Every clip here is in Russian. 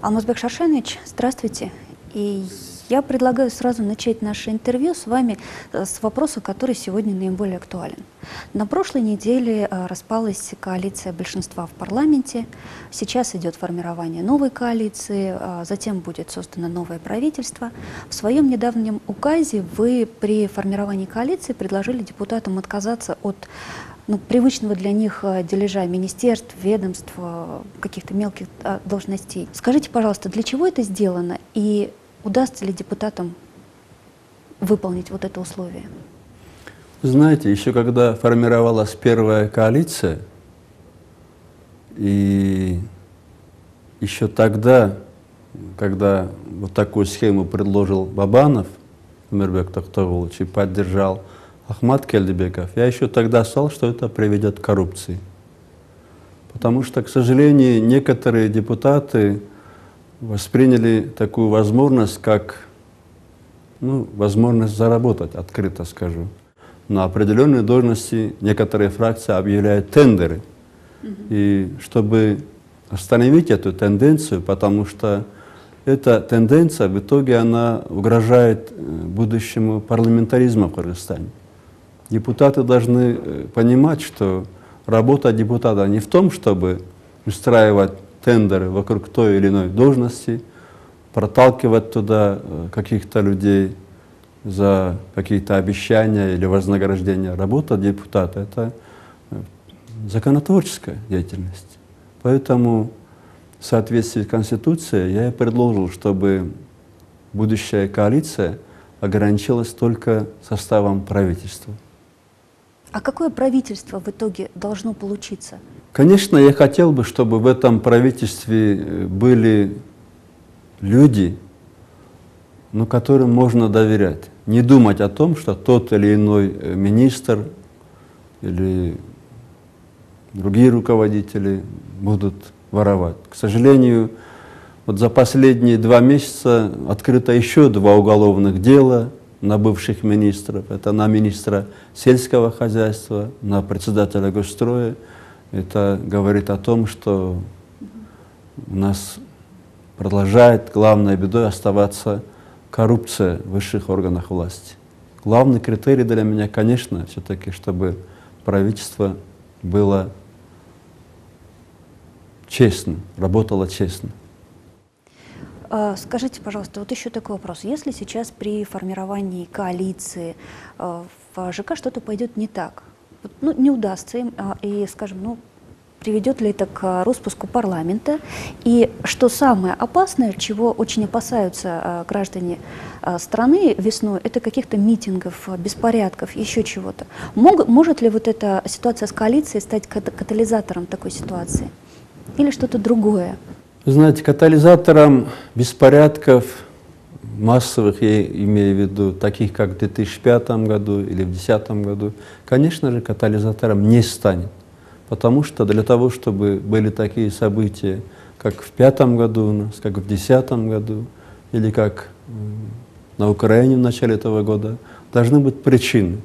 Алмазбек Шаршенович, здравствуйте. И я предлагаю сразу начать наше интервью с вами с вопроса, который сегодня наиболее актуален. На прошлой неделе распалась коалиция большинства в парламенте. Сейчас идет формирование новой коалиции, затем будет создано новое правительство. В своем недавнем указе вы при формировании коалиции предложили депутатам отказаться от привычного для них дележа министерств, ведомств, каких-то мелких должностей. Скажите, пожалуйста, для чего это сделано и удастся ли депутатам выполнить вот это условие? Знаете, еще когда формировалась первая коалиция, и еще тогда, когда вот такую схему предложил Бабанов, Умирбек Токтогулович, и поддержал Ахмат Келдибеков, я еще тогда сказал, что это приведет к коррупции. Потому что, к сожалению, некоторые депутаты восприняли такую возможность, как возможность заработать, открыто скажу. На определенные должности некоторые фракции объявляют тендеры. И чтобы остановить эту тенденцию, потому что эта тенденция в итоге она угрожает будущему парламентаризму в Кыргызстане. Депутаты должны понимать, что работа депутата не в том, чтобы устраивать тендеры вокруг той или иной должности, проталкивать туда каких-то людей за какие-то обещания или вознаграждения. Работа депутата — это законотворческая деятельность. Поэтому в соответствии с Конституцией я и предложил, чтобы будущая коалиция ограничилась только составом правительства. А какое правительство в итоге должно получиться? Конечно, я хотел бы, чтобы в этом правительстве были люди, которым можно доверять. Не думать о том, что тот или иной министр или другие руководители будут воровать. К сожалению, вот за последние 2 месяца открыто еще 2 уголовных дела на бывших министров. Это на министра сельского хозяйства, на председателя Госстроя. Это говорит о том, что у нас продолжает главной бедой оставаться коррупция в высших органах власти. Главный критерий для меня, конечно, все-таки, чтобы правительство было честным, работало честно. Скажите, пожалуйста, вот еще такой вопрос. Если сейчас при формировании коалиции в ЖК что-то пойдет не так, не удастся им, и, скажем, приведет ли это к распуску парламента? И что самое опасное, чего очень опасаются граждане страны весной, это каких-то митингов, беспорядков, еще чего-то. Может ли вот эта ситуация с коалицией стать катализатором такой ситуации? Или что-то другое? Вы знаете, катализатором беспорядков массовых, я имею в виду, таких как в 2005 году или в 2010 году, конечно же, катализатором не станет. Потому что для того, чтобы были такие события, как в 2005 году у нас, как в 2010 году, или как на Украине в начале этого года, должны быть причины.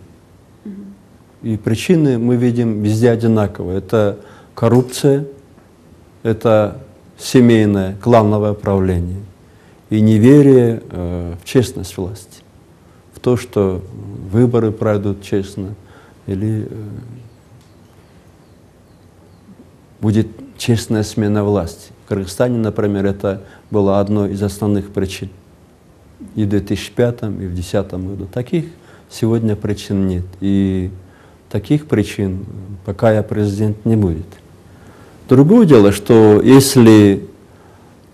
И причины мы видим везде одинаково. Это коррупция, это семейное клановое правление и неверие в честность власти, в то, что выборы пройдут честно или будет честная смена власти. В Кыргызстане, например, это было одной из основных причин. И в 2005, и в 2010 году. Таких сегодня причин нет. И таких причин, пока я президент, не будет. Другое дело, что если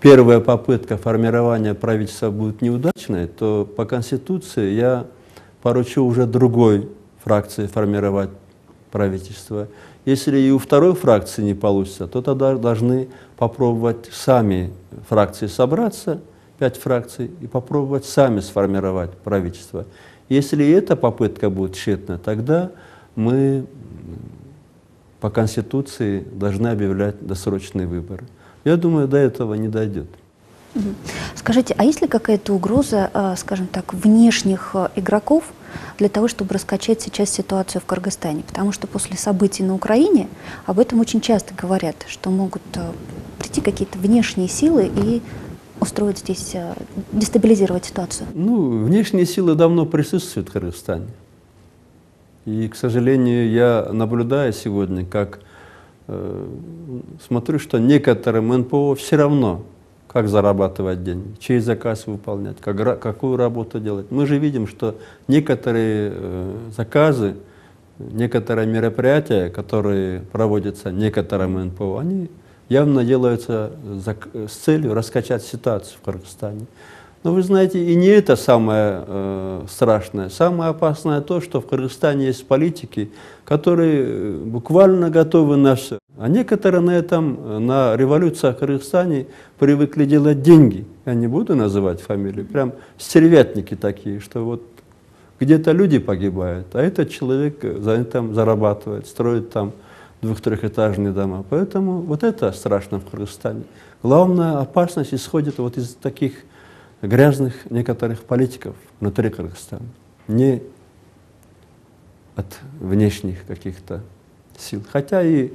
первая попытка формирования правительства будет неудачной, то по Конституции я поручу уже другой фракции формировать правительство. Если и у второй фракции не получится, то тогда должны попробовать сами фракции собраться, 5 фракций, и попробовать сами сформировать правительство. Если и эта попытка будет тщетна, тогда мы по Конституции должны объявлять досрочные выборы. Я думаю, до этого не дойдет. Скажите, а есть ли какая-то угроза, скажем так, внешних игроков для того, чтобы раскачать сейчас ситуацию в Кыргызстане? Потому что после событий на Украине об этом очень часто говорят, что могут прийти какие-то внешние силы и устроить здесь, дестабилизировать ситуацию? Ну, внешние силы давно присутствуют в Кыргызстане. И, к сожалению, я наблюдаю сегодня, как смотрю, что некоторым НПО все равно, как зарабатывать деньги, чей заказ выполнять, какую работу делать. Мы же видим, что некоторые заказы, некоторые мероприятия, которые проводятся некоторым НПО, они явно делаются с целью раскачать ситуацию в Кыргызстане. Но вы знаете, и не это самое страшное. Самое опасное то, что в Кыргызстане есть политики, которые буквально готовы на все. А некоторые на революциях в Кыргызстане привыкли делать деньги. Я не буду называть фамилии, прям стервятники такие, что вот где-то люди погибают, а этот человек за это зарабатывает, строит там двух-трехэтажные дома. Поэтому вот это страшно в Кыргызстане. Главная опасность исходит вот из таких грязных некоторых политиков внутри Кыргызстана, не от внешних каких-то сил. Хотя и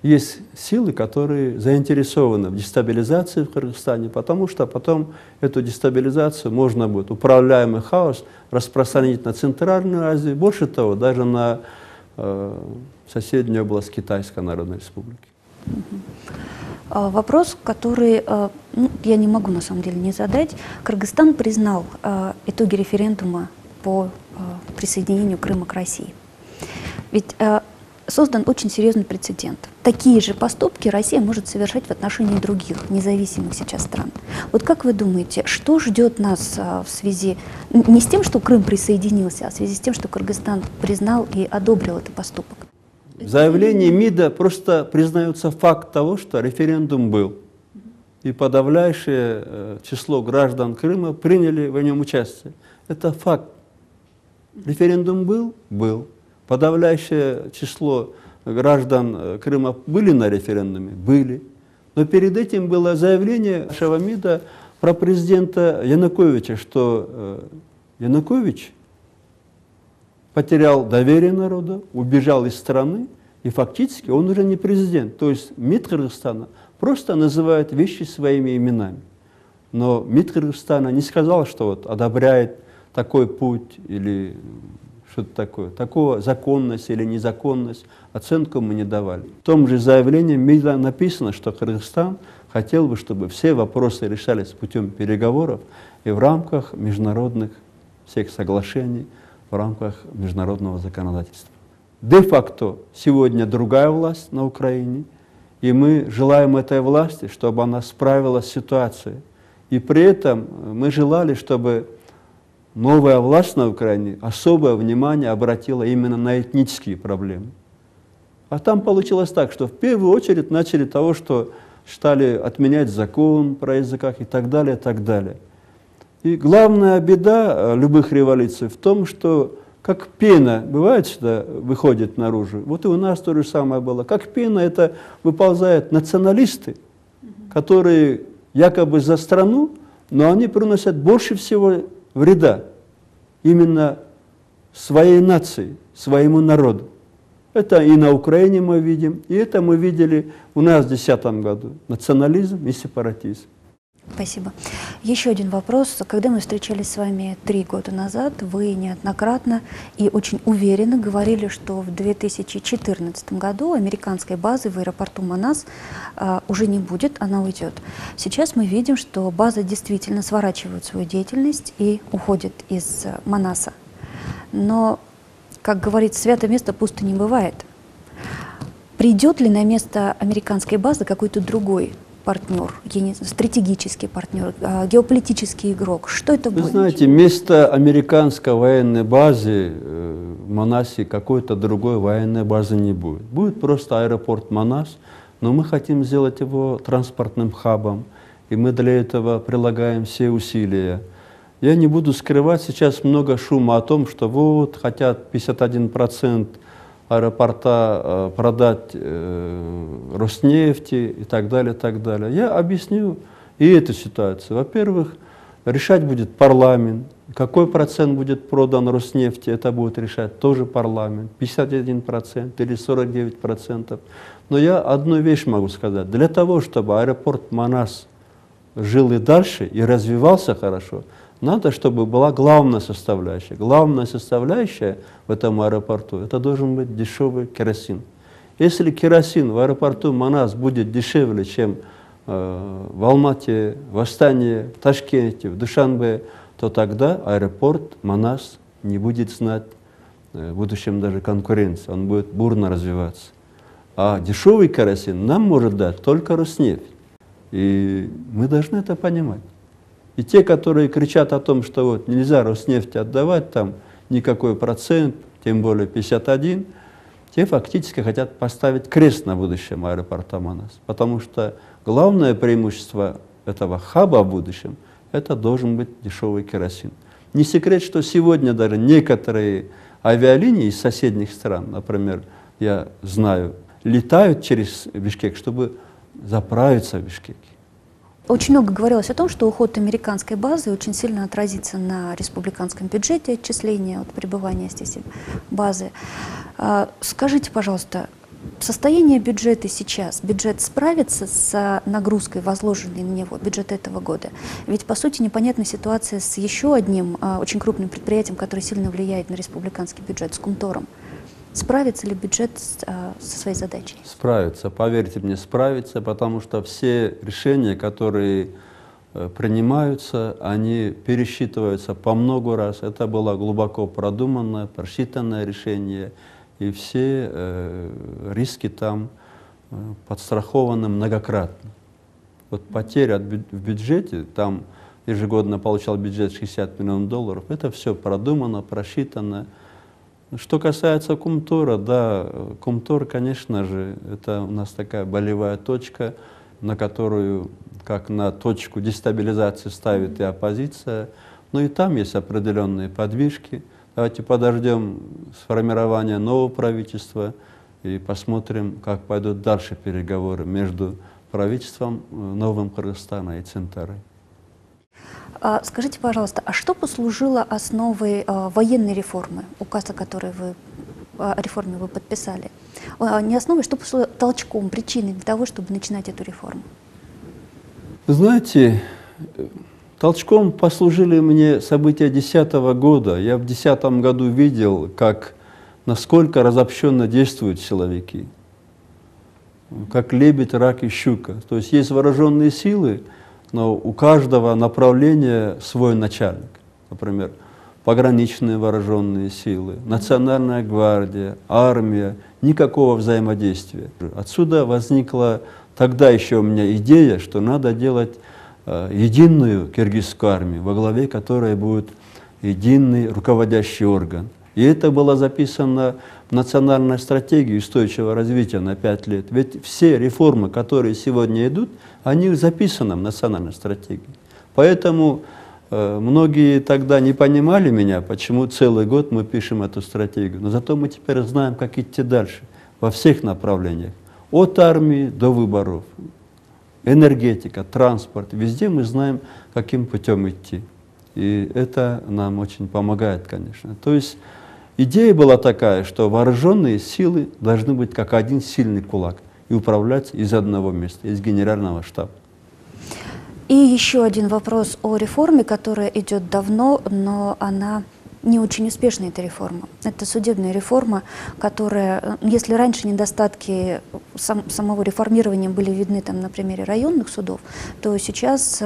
есть силы, которые заинтересованы в дестабилизации в Кыргызстане, потому что потом эту дестабилизацию можно будет, управляемый хаос, распространить на Центральную Азию, больше того, даже на соседнюю область Китайской Народной Республики. Вопрос, который я не могу на самом деле не задать. Кыргызстан признал итоги референдума по присоединению Крыма к России. Ведь создан очень серьезный прецедент. Такие же поступки Россия может совершать в отношении других, независимых сейчас стран. Вот как вы думаете, что ждет нас в связи не с тем, что Крым присоединился, а в связи с тем, что Кыргызстан признал и одобрил этот поступок? В заявлении МИДа просто признается факт того, что референдум был. И подавляющее число граждан Крыма приняли в нем участие. Это факт. Референдум был? Был. Подавляющее число граждан Крыма были на референдуме? Были. Но перед этим было заявление нашего МИДа про президента Януковича, что Янукович потерял доверие народа, убежал из страны, и фактически он уже не президент. То есть МИД Кыргызстана просто называет вещи своими именами. Но МИД Кыргызстана не сказал, что вот одобряет такой путь или что-то такое. Такого законность или незаконность, оценку мы не давали. В том же заявлении МИДа написано, что Кыргызстан хотел бы, чтобы все вопросы решались путем переговоров и в рамках международных всех соглашений, в рамках международного законодательства. Де-факто сегодня другая власть на Украине, и мы желаем этой власти, чтобы она справилась с ситуацией. И при этом мы желали, чтобы новая власть на Украине особое внимание обратила именно на этнические проблемы. А там получилось так, что в первую очередь начали того, что стали отменять закон про языках и так далее, и так далее. И главная беда любых революций в том, что как пена, бывает, что выходит наружу, вот и у нас то же самое было, как пена это выползают националисты, которые якобы за страну, но они приносят больше всего вреда именно своей нации, своему народу. Это и на Украине мы видим, и это мы видели у нас в 2010 году. Национализм и сепаратизм. Спасибо. Еще один вопрос. Когда мы встречались с вами 3 года назад, вы неоднократно и очень уверенно говорили, что в 2014 году американской базы в аэропорту Манас уже не будет, она уйдет. Сейчас мы видим, что база действительно сворачивает свою деятельность и уходит из Манаса. Но, как говорится, святое место пусто не бывает. Придет ли на место американской базы какой-то другой партнер, стратегический партнер, геополитический игрок? Что это будет? Вы знаете, вместо американской военной базы в Манасе какой-то другой военной базы не будет. Будет просто аэропорт Манас, но мы хотим сделать его транспортным хабом, и мы для этого прилагаем все усилия. Я не буду скрывать, сейчас много шума о том, что вот хотят 51% аэропорта продать Роснефти и так далее, и так далее. Я объясню и эту ситуацию. Во-первых, решать будет парламент. Какой процент будет продан Роснефти, это будет решать тоже парламент. 51% или 49%. Но я одну вещь могу сказать. Для того, чтобы аэропорт Манас жил и дальше, и развивался хорошо, надо, чтобы была главная составляющая. Главная составляющая в этом аэропорту, это должен быть дешевый керосин. Если керосин в аэропорту Манас будет дешевле, чем в Алмате, в Астане, в Ташкенте, в Душанбе, то тогда аэропорт Манас не будет знать в будущем даже конкуренции, он будет бурно развиваться. А дешевый керосин нам может дать только Роснефть. И мы должны это понимать. И те, которые кричат о том, что вот нельзя Роснефти отдавать там никакой процент, тем более 51, те фактически хотят поставить крест на будущем аэропорта Манас. Потому что главное преимущество этого хаба в будущем – это должен быть дешевый керосин. Не секрет, что сегодня даже некоторые авиалинии из соседних стран, например, я знаю, летают через Бишкек, чтобы заправиться в Бишкеке. Очень много говорилось о том, что уход американской базы очень сильно отразится на республиканском бюджете, отчисления от пребывания здесь базы. Скажите, пожалуйста, состояние бюджета сейчас, бюджет справится с нагрузкой, возложенной на него, бюджет этого года? Ведь, по сути, непонятна ситуация с еще одним очень крупным предприятием, которое сильно влияет на республиканский бюджет, с Кумтором. Справится ли бюджет со своей задачей? Справится, поверьте мне, справится, потому что все решения, которые принимаются, они пересчитываются по много раз. Это было глубоко продуманное, просчитанное решение, и все риски там подстрахованы многократно. Вот потеря в бюджете, там ежегодно получал бюджет 60 миллионов долларов, это все продумано, просчитано. Что касается Кумтора, да, Кумтор, конечно же, это у нас такая болевая точка, на которую, как на точку дестабилизации, ставит и оппозиция. Но и там есть определенные подвижки. Давайте подождем сформирования нового правительства и посмотрим, как пойдут дальше переговоры между правительством новым Кыргызстана и Центарой. Скажите, пожалуйста, а что послужило основой военной реформы, указ, о реформе вы подписали? Не основой, что послужило толчком, причиной для того, чтобы начинать эту реформу? Знаете, толчком послужили мне события 2010 года. Я в 2010 году видел, насколько разобщенно действуют силовики, как лебедь, рак и щука. То есть есть вооруженные силы, но у каждого направления свой начальник. Например, пограничные вооруженные силы, национальная гвардия, армия, никакого взаимодействия. Отсюда возникла тогда еще у меня идея, что надо делать единую киргизскую армию, во главе которой будет единый руководящий орган. И это было записано в национальной стратегии устойчивого развития на 5 лет. Ведь все реформы, которые сегодня идут, они записаны в национальной стратегии. Поэтому многие тогда не понимали меня, почему целый год мы пишем эту стратегию. Но зато мы теперь знаем, как идти дальше, во всех направлениях. От армии до выборов. Энергетика, транспорт. Везде мы знаем, каким путем идти. И это нам очень помогает, конечно. То есть идея была такая, что вооруженные силы должны быть как один сильный кулак и управлять из одного места, из генерального штаба. И еще один вопрос о реформе, которая идет давно, но она не очень успешная, эта реформа. Это судебная реформа, которая, если раньше недостатки самого реформирования были видны там, на примере районных судов, то сейчас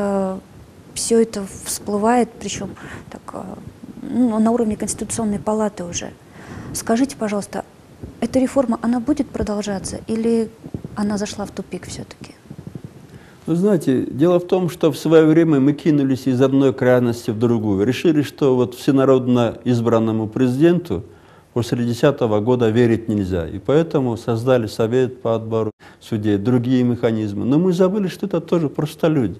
все это всплывает, причем так, на уровне Конституционной палаты уже. Скажите, пожалуйста, эта реформа, она будет продолжаться или она зашла в тупик все-таки? Вы знаете, дело в том, что в свое время мы кинулись из одной крайности в другую. Решили, что вот всенародно избранному президенту после 2010 года верить нельзя. И поэтому создали совет по отбору судей, другие механизмы. Но мы забыли, что это тоже просто люди.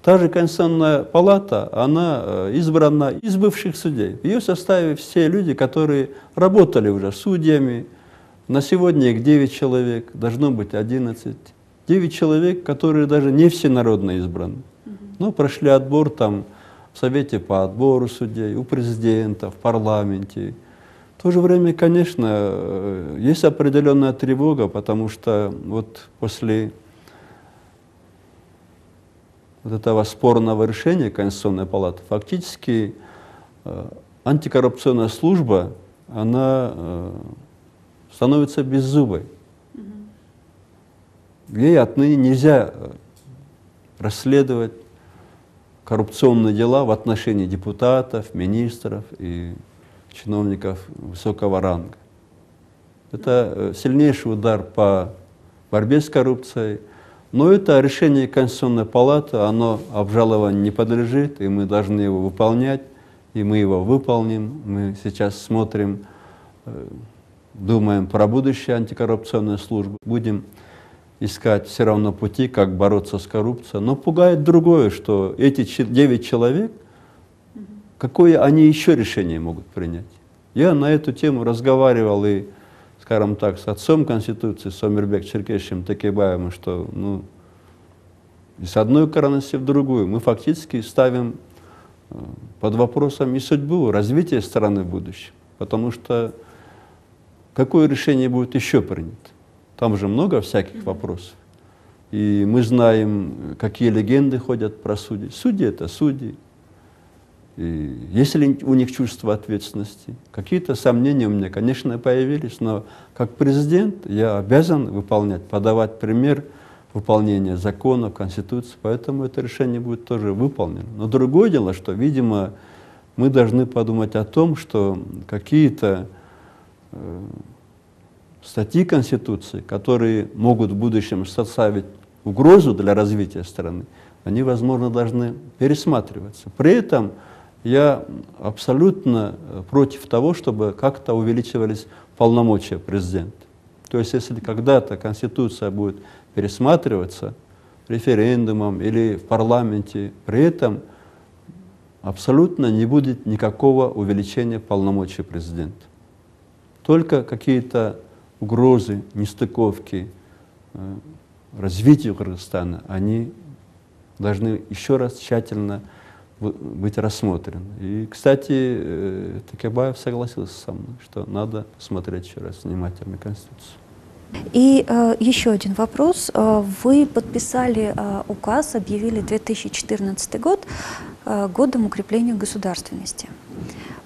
Та же Конституционная палата, она избрана из бывших судей. В ее составе все люди, которые работали уже судьями. На сегодня их 9 человек, должно быть 11. 9 человек, которые даже не всенародно избраны. Но прошли отбор там в Совете по отбору судей, у президента, в парламенте. В то же время, конечно, есть определенная тревога, потому что вот после вот этого спорного решения Конституционной палаты, фактически антикоррупционная служба, она становится беззубой. Ей отныне нельзя расследовать коррупционные дела в отношении депутатов, министров и чиновников высокого ранга. Это сильнейший удар по борьбе с коррупцией, но это решение Конституционной палаты, оно обжалованию не подлежит, и мы должны его выполнять, и мы его выполним. Мы сейчас смотрим, думаем про будущее антикоррупционной службы, будем искать все равно пути, как бороться с коррупцией. Но пугает другое, что эти 9 человек, какое они еще решение могут принять. Я на эту тему разговаривал и, скажем так, с отцом Конституции, с Омирбек Черкесовичем Текебаевым, что из одной крайности в другую мы фактически ставим под вопросом и судьбу, развитие страны в будущем. Потому что какое решение будет еще принято? Там же много всяких вопросов. И мы знаем, какие легенды ходят про судей. Судьи — это судьи. И есть ли у них чувство ответственности? Какие-то сомнения у меня, конечно, появились, но как президент я обязан выполнять, подавать пример выполнения законов, Конституции, поэтому это решение будет тоже выполнено. Но другое дело, что, видимо, мы должны подумать о том, что какие-то статьи Конституции, которые могут в будущем составить угрозу для развития страны, они, возможно, должны пересматриваться. При этом я абсолютно против того, чтобы как-то увеличивались полномочия президента. То есть, если когда-то Конституция будет пересматриваться референдумом или в парламенте, при этом абсолютно не будет никакого увеличения полномочий президента. Только какие-то угрозы, нестыковки развитию Кыргызстана, они должны еще раз тщательно быть рассмотрены. И, кстати, Текебаев согласился со мной, что надо смотреть еще раз внимательно Конституцию. И еще один вопрос. Вы подписали указ, объявили 2014 год годом укрепления государственности.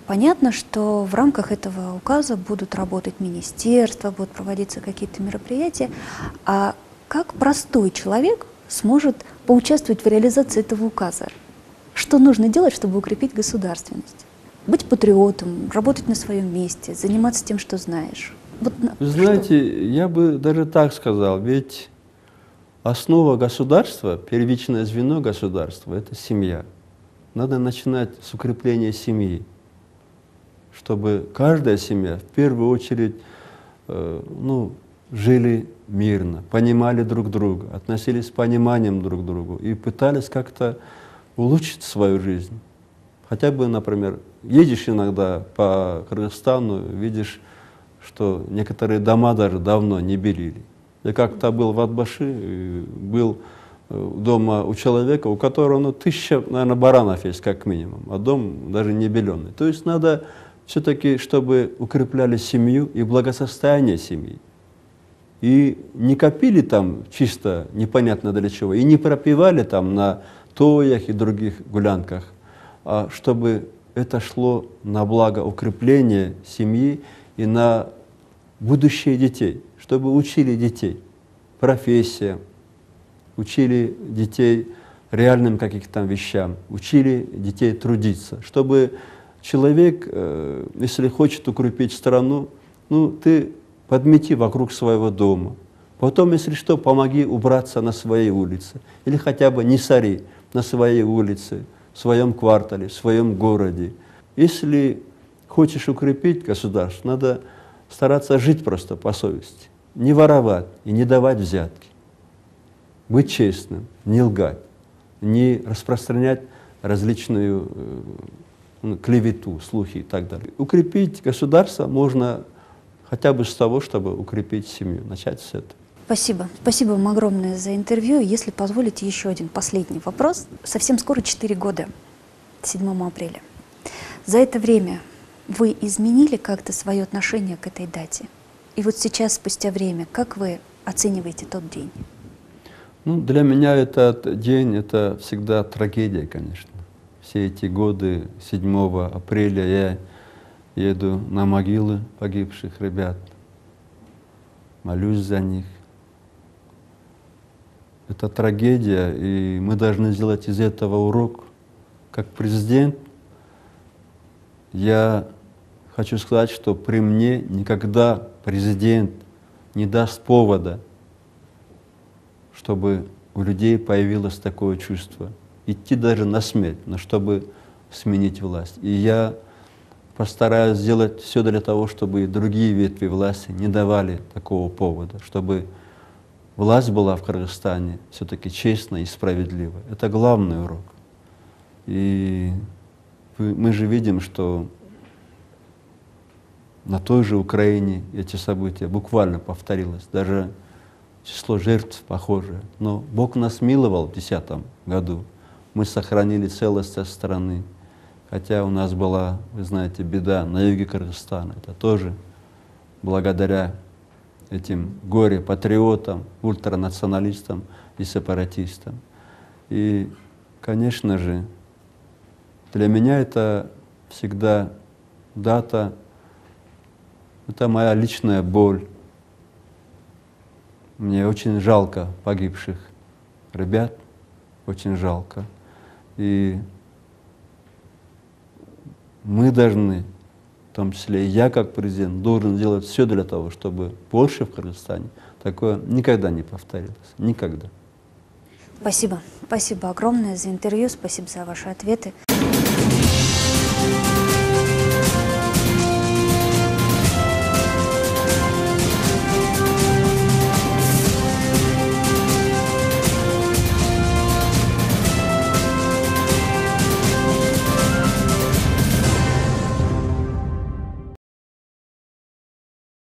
Понятно, что в рамках этого указа будут работать министерства, будут проводиться какие-то мероприятия. А как простой человек сможет поучаствовать в реализации этого указа? Что нужно делать, чтобы укрепить государственность? Быть патриотом, работать на своем месте, заниматься тем, что знаешь. Вот, вы знаете, я бы даже так сказал, ведь основа государства, первичное звено государства — это семья. Надо начинать с укрепления семьи, чтобы каждая семья в первую очередь жили мирно, понимали друг друга, относились с пониманием друг к другу и пытались как-то улучшить свою жизнь. Хотя бы, например, едешь иногда по Кыргызстану, видишь, что некоторые дома даже давно не белили. Я как-то был в Атбаши, был дома у человека, у которого 1000, наверное, баранов есть как минимум, а дом даже не беленый. То есть надо все-таки, чтобы укрепляли семью и благосостояние семьи. И не копили там чисто непонятно для чего, и не пропивали там на тоях и других гулянках, а чтобы это шло на благо укрепления семьи и на будущее детей, чтобы учили детей профессиям, учили детей реальным каким-то там вещам, учили детей трудиться, чтобы человек, если хочет укрепить страну, ты подмети вокруг своего дома, потом, если что, помоги убраться на своей улице, или хотя бы не сори на своей улице, в своем квартале, в своем городе. Если хочешь укрепить государство, надо стараться жить просто по совести, не воровать и не давать взятки, быть честным, не лгать, не распространять различную клевету, слухи и так далее. Укрепить государство можно хотя бы с того, чтобы укрепить семью, начать с этого. Спасибо. Спасибо вам огромное за интервью. Если позволите, еще один последний вопрос. Совсем скоро 4 года, 7 апреля. За это время вы изменили как-то свое отношение к этой дате? И вот сейчас, спустя время, как вы оцениваете тот день? Ну, для меня этот день — это всегда трагедия, конечно. Все эти годы, 7 апреля я еду на могилы погибших ребят, молюсь за них. Это трагедия, и мы должны сделать из этого урок. Как президент я хочу сказать, что при мне никогда президент не даст повода, чтобы у людей появилось такое чувство. Идти даже на смерть, но чтобы сменить власть. И я постараюсь сделать все для того, чтобы и другие ветви власти не давали такого повода, чтобы власть была в Кыргызстане все-таки честной и справедливой. Это главный урок. И мы же видим, что на той же Украине эти события буквально повторилось. Даже число жертв похоже. Но Бог нас миловал в 2010 году. Мы сохранили целостность страны. Хотя у нас была, вы знаете, беда на юге Кыргызстана. Это тоже благодаря этим горе-патриотам, ультранационалистам и сепаратистам. И, конечно же, для меня это всегда дата, это моя личная боль. Мне очень жалко погибших ребят, очень жалко. И мы должны, в том числе и я как президент, должен делать все для того, чтобы больше в Кыргызстане такое никогда не повторилось. Никогда. Спасибо. Спасибо огромное за интервью, спасибо за ваши ответы.